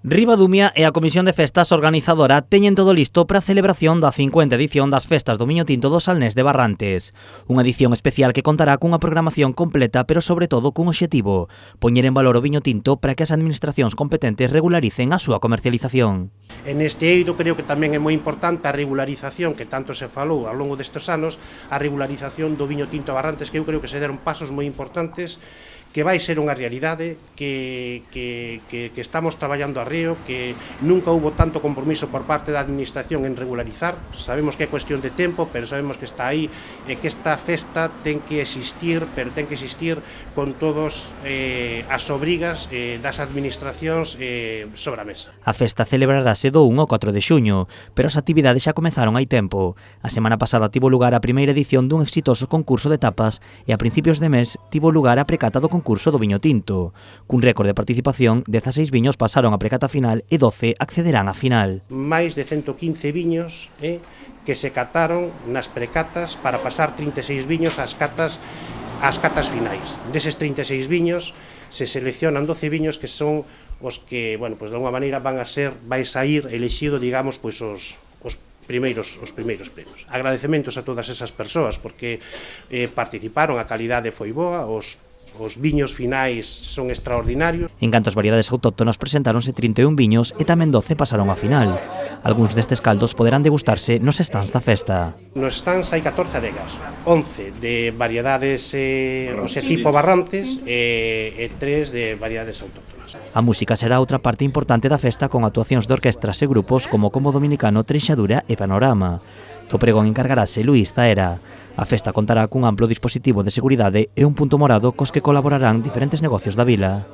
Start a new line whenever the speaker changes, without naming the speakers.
Ribadumia e a Comisión de Festas organizadora teñen todo listo para a celebración da 50ª edición das Festas do Viño Tinto do Salnés de Barrantes. Unha edición especial que contará cunha programación completa, pero sobre todo cun obxectivo: poñer en valor o viño tinto para que as administracións competentes regularicen a súa comercialización.
En este eido creo que tamén é moi importante a regularización que tanto se falou ao longo destes anos, a regularización do viño tinto a Barrantes, que eu creo que se deron pasos moi importantes, que vai ser unha realidade, que estamos traballando arreo, que nunca houbo tanto compromiso por parte da administración en regularizar. Sabemos que é cuestión de tempo, pero sabemos que está aí e que esta festa ten que existir, pero ten que existir con todas as obrigas das administracións sobre a mesa.
A festa celebrarase do 1 ao 4 de xuño, pero as actividades xa comezaron hai tempo. A semana pasada tivo lugar a primeira edición dun exitoso concurso de tapas e a principios de mes tivo lugar a precata do concurso do viño tinto. Cun récord de participación, 16 viños pasaron a precata final e 12 accederán á final.
Máis de 115 viños que se cataron nas precatas para pasar 36 viños ás catas finais. Deses 36 viños se seleccionan 12 viños que son os que, bueno, pues de alguma maneira vai sair elexido, digamos, pues os primeiros premios. Agradecementos a todas esas persoas porque participaron, a calidade foi boa, os viños finais son extraordinarios.
En canto ás variedades autóctonas presentáronse 31 viños e tamén 12 pasaron á final. Algúns destes caldos poderán degustarse nos stands da festa.
Nos stands hai 14 adegas, 11 de variedades tipo Barrantes e 3 de variedades autóctonas.
A música será outra parte importante da festa con actuacións de orquestras e grupos como Combo Dominicano, Treixadura e Panorama. Do pregón encargarase Luís Zaera. A festa contará cun amplo dispositivo de seguridade e un punto morado cos que colaborarán diferentes negocios da vila.